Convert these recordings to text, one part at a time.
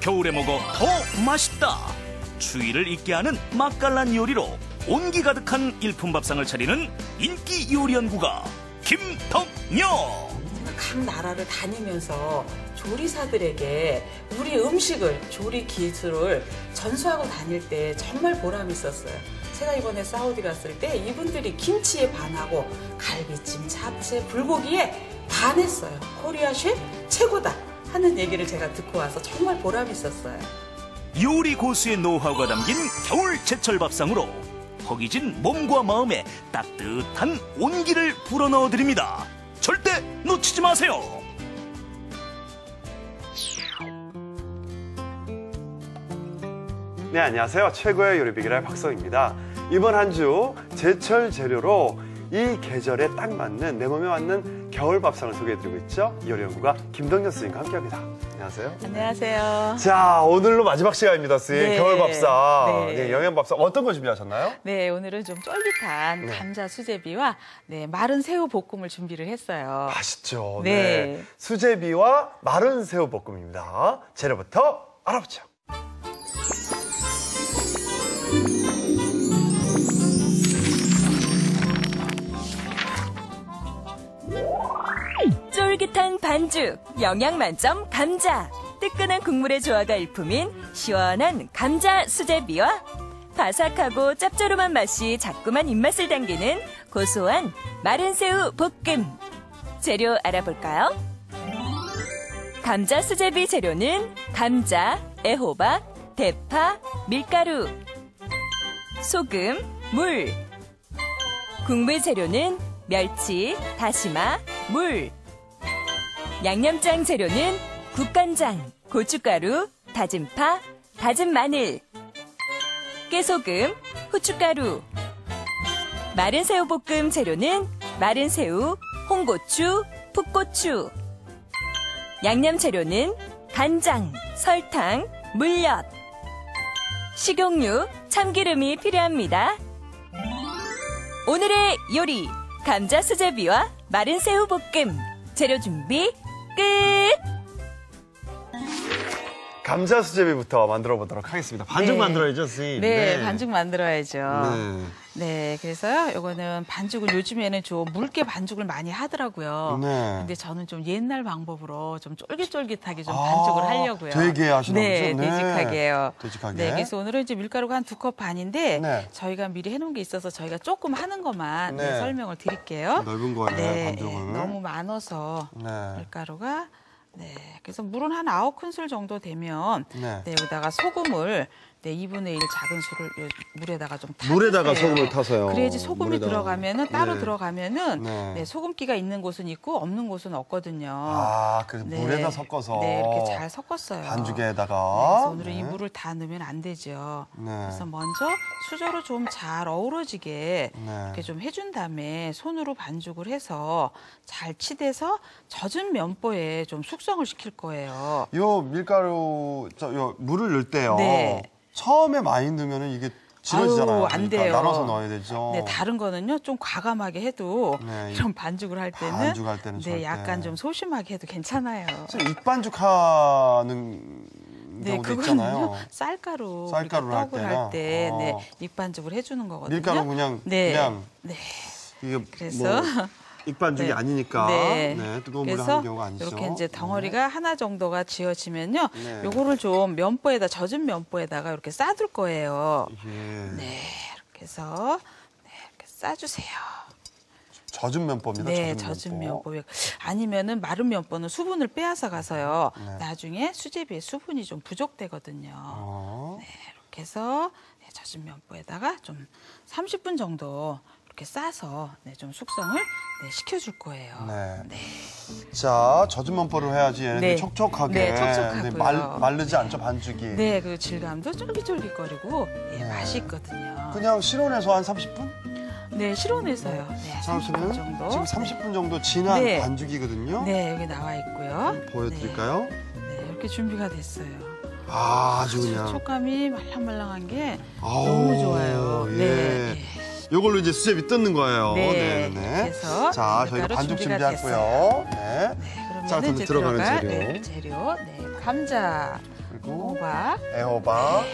겨울에 먹어 더 맛있다. 추위를 잊게 하는 맛깔난 요리로 온기 가득한 일품밥상을 차리는 인기 요리 연구가 김덕녀. 제가 각 나라를 다니면서 조리사들에게 우리 음식을, 조리 기술을 전수하고 다닐 때 정말 보람이 있었어요. 제가 이번에 사우디 갔을 때 이분들이 김치에 반하고 갈비찜, 잡채, 불고기에 반했어요. 코리아 셰프 최고다 하는 얘기를 제가 듣고 와서 정말 보람이 있었어요. 요리 고수의 노하우가 담긴 겨울 제철 밥상으로 허기진 몸과 마음에 따뜻한 온기를 불어넣어 드립니다. 절대 놓치지 마세요. 네, 안녕하세요. 최고의 요리 비결의 박성입니다. 이번 한 주 제철 재료로 이 계절에 딱 맞는, 내 몸에 맞는 겨울 밥상을 소개해드리고 있죠. 요리 연구가 김덕녀 선생님과 함께합니다. 안녕하세요. 안녕하세요. 자, 오늘로 마지막 시간입니다, 선생님. 네. 겨울 밥상. 네. 네, 영양 밥상. 어떤 거 준비하셨나요? 네, 오늘은 좀 쫄깃한 감자 수제비와 마른 새우 볶음을 준비를 했어요. 맛있죠. 네. 수제비와 마른 새우 볶음입니다. 재료부터 알아보죠. 쫄깃한 반죽, 영양 만점 감자, 뜨끈한 국물의 조화가 일품인 시원한 감자 수제비와 바삭하고 짭조름한 맛이 자꾸만 입맛을 당기는 고소한 마른 새우 볶음. 재료 알아볼까요? 감자 수제비 재료는 감자, 애호박, 대파, 밀가루, 소금, 물. 국물 재료는 멸치, 다시마, 물. 양념장 재료는 국간장, 고춧가루, 다진 파, 다진 마늘, 깨소금, 후춧가루. 마른 새우볶음 재료는 마른 새우, 홍고추, 풋고추. 양념 재료는 간장, 설탕, 물엿. 식용유, 참기름이 필요합니다. 오늘의 요리, 감자 수제비와 마른 새우 볶음. 재료 준비 끝! 감자 수제비부터 만들어 보도록 하겠습니다. 반죽 만들어야죠, 선생님. 네, 반죽 만들어야죠. 네. 네, 그래서 요거는 반죽을 요즘에는 좀 묽게 반죽을 많이 하더라고요. 네. 근데 저는 좀 옛날 방법으로 좀 쫄깃쫄깃하게 좀 반죽을 하려고요. 되게 하시나 네, 보죠? 네. 되직하게요. 되직하게. 네, 그래서 오늘은 이제 밀가루가 한 2컵 반인데 네. 저희가 미리 해놓은 게 있어서 저희가 조금 하는 것만 네. 설명을 드릴게요. 넓은 거에 네, 반죽을. 너무 많아서 네. 밀가루가 그래서 물은 한 9큰술 정도 되면 네. 여기다가 소금을 2분의 1 작은 술을 물에다가 좀 타주세요. 물에다가 소금을 타서요. 그래야지 소금이 물에다가. 들어가면은 따로 네. 들어가면은 네. 소금기가 있는 곳은 있고 없는 곳은 없거든요. 아, 그래서 네. 물에다 섞어서. 네, 이렇게 잘 섞었어요. 반죽에다가. 그래서 오늘은 네. 이 물을 다 넣으면 안 되죠. 네. 그래서 먼저 수저로 좀 잘 어우러지게 네. 이렇게 좀 해준 다음에 손으로 반죽을 해서 잘 치대서 젖은 면보에 좀 숙성을 시킬 거예요. 요 밀가루, 요 물을 넣을 때요. 네. 처음에 많이 넣으면은 이게 질어지잖아요. 아유, 안 돼요. 나눠서 넣어야 되죠. 네, 다른 거는요 좀 과감하게 해도 네, 이런 반죽을 할 때는 반죽할 때는 절대. 약간 좀 소심하게 해도 괜찮아요. 익반죽하는 네, 경우도 그거는요 있잖아요. 쌀가루 쌀가루를 할 떡을 때요? 할 때 익반죽을 해주는 거거든요. 밀가루 그냥 이게 그래서 뭐 익반죽이 네. 아니니까 뜨거운 물에 하는 경우가 아니죠. 이렇게 이제 덩어리가 하나 정도가 지어지면요, 네. 요거를 좀 면보에다 젖은 면보에다가 이렇게 싸둘 거예요. 예. 네, 이렇게 해서 이렇게 싸주세요. 젖은 면보입니다. 네, 젖은 면보. 아니면은 마른 면보는 수분을 빼앗아 가서요. 네. 나중에 수제비에 수분이 좀 부족되거든요. 네, 이렇게 해서 젖은 면보에다가 좀 30분 정도 이렇게 싸서 좀 숙성을 시켜줄 거예요. 네. 자, 젖은 면보를 해야지 얘네들 촉촉하게. 네, 촉촉하고요. 마르지 않죠, 반죽이. 네, 그 질감도 쫄깃쫄깃거리고 맛이 있거든요. 그냥 실온에서 한 30분? 네, 실온에서요. 네, 30분 정도. 지금 30분 정도 지난 네. 반죽이거든요. 네, 여기 나와 있고요. 보여드릴까요? 네, 이렇게 준비가 됐어요. 아주 그냥. 촉감이 말랑말랑한 게 아우, 너무 좋아요. 예. 네. 요걸로 이제 수제비 뜯는 거예요. 네. 네. 그래서 자, 저희가 밀가루 반죽 준비가 준비했고요. 네. 그러면 자, 그럼 이제 들어가는 재료. 재료. 감자. 그리고 호박. 애호박.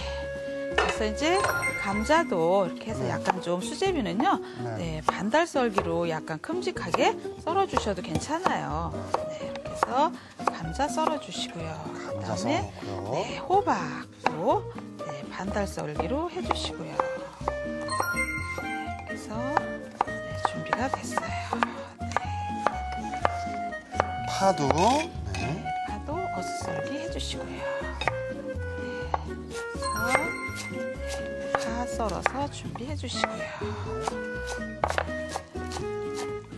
그래서 이제 감자도 이렇게 해서 약간 좀 수제비는요, 네, 반달 썰기로 약간 큼직하게 썰어주셔도 괜찮아요. 네, 이렇게 해서 감자 썰어주시고요. 감자 그다음에 썰어놓고요. 네, 호박도 네, 반달 썰기로 해주시고요. 네, 그래서 네, 준비가 됐어요. 파도. 네. 파도 어슷썰기 해주시고요. 파 썰어서 준비해 주시고요.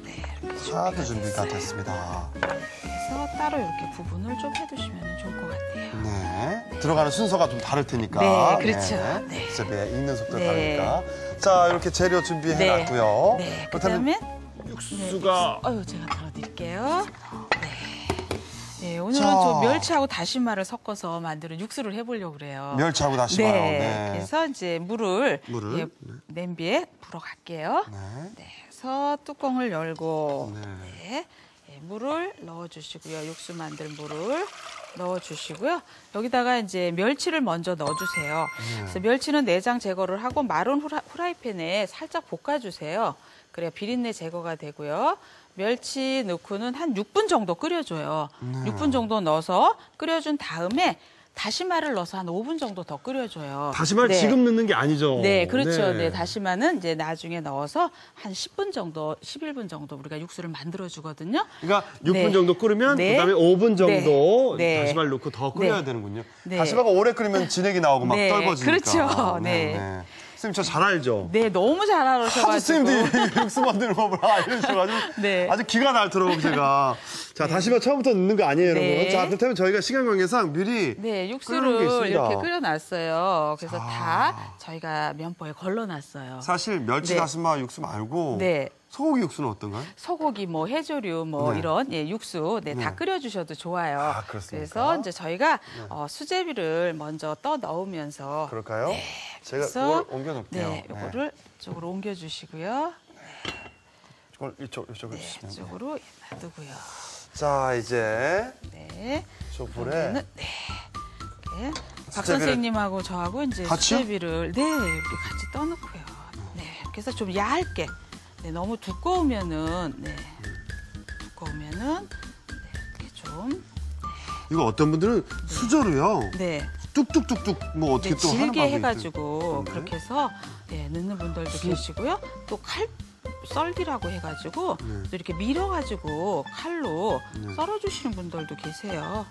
네, 이렇게 파도 준비가 됐어요. 됐습니다. 그래서 따로 이렇게 부분을 좀 해두시면 좋을 것 같아요. 네. 들어가는 순서가 좀 다를 테니까. 네, 그렇죠. 네. 수제비에 익는 속도가 네. 다르니까. 자, 이렇게 재료 준비해놨고요. 네, 그렇다면 그다음에 육수가. 제가 덜어드릴게요. 네. 네, 오늘은 자. 좀 멸치하고 다시마를 섞어서 만드는 육수를 해보려고 그래요. 멸치하고 다시마요. 네. 네. 그래서 이제 물을 물을? 예, 냄비에 불어갈게요. 네. 네. 그래서 뚜껑을 열고 네. 네. 예, 물을 넣어주시고요. 육수 만들 물을 넣어주시고요. 여기다가 이제 멸치를 먼저 넣어주세요. 그래서 멸치는 내장 제거를 하고 마른 후라이팬에 살짝 볶아주세요. 그래야 비린내 제거가 되고요. 멸치 넣고는 한 6분 정도 끓여줘요. 6분 정도 넣어서 끓여준 다음에 다시마를 넣어서 한 5분 정도 더 끓여줘요. 다시마를 네. 지금 넣는 게 아니죠. 네, 그렇죠. 네, 다시마는 이제 나중에 넣어서 한 10분 정도, 11분 정도 우리가 육수를 만들어 주거든요. 그러니까 6분 네. 정도 끓으면 네. 그다음에 5분 정도 네. 다시마를 넣고 더 끓여야 네. 되는군요. 네. 다시마가 오래 끓이면 진액이 나오고 막 네, 떨궈지니까. 그렇죠. 네. 선생님 저 잘 알죠? 네, 너무 잘 하도 알아셔가지고. 선생님들이 육수 만드는 법을 알려주셔가지고 네. 아주 기가 날더라고요 제가. 자 다시마 처음부터 넣는 거 아니에요 네. 여러분. 자 그렇다면 저희가 시간 관계상 미리 네, 끓여놓은 게 육수를 있습니다. 이렇게 끓여놨어요. 그래서 자. 다 저희가 면보에 걸러놨어요. 사실 멸치 네. 다시마 육수 말고 네. 소고기 육수는 어떤가요? 소고기, 뭐 해조류, 뭐 네. 이런 육수, 네, 다 끓여주셔도 좋아요. 아, 그렇습니까? 그래서 이제 저희가 수제비를 먼저 떠 넣으면서 그럴까요? 제가 그래서 이걸 옮겨놓을게요. 네, 이거를 이쪽으로 옮겨주시고요. 이걸 이쪽으로 네, 주시면 돼요. 이쪽으로 놔두고요. 자 이제 네. 저 그러면은, 불에 네. 이렇게 박 수제비를 선생님하고 저하고 이제 같이요? 수제비를 네 이렇게 같이 떠놓고요. 네. 그래서 좀 얇게. 네, 너무 두꺼우면은 네. 두꺼우면은 네, 이렇게 좀 이거 어떤 분들은 수저로요. 네. 뚝뚝뚝뚝 뭐 어떻게 네, 또 하는 질게 방법이 해가지고 있던데? 그렇게 해서 네, 넣는 분들도 계시고요. 또 칼 썰기라고 해가지고 또 이렇게 밀어가지고 칼로 썰어주시는 분들도 계세요.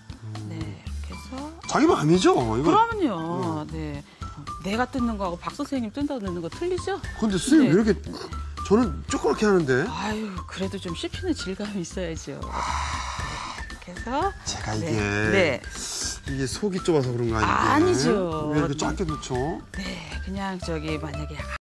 네, 이렇게 해서 자기 마음이죠. 이거. 그럼요. 네, 내가 뜯는 거하고 박 선생님 뜯어 넣는 거 틀리죠? 근데 선생님 네. 왜 이렇게 저는 조그맣게 하는데 아유, 그래도 좀 씹히는 질감이 있어야죠. 이렇게 해서 제가 네, 이게 네. 이게 속이 좁아서 그런 거 아니에요? 아니죠. 왜 이렇게 작게 넣죠? 네, 그냥 저기 만약에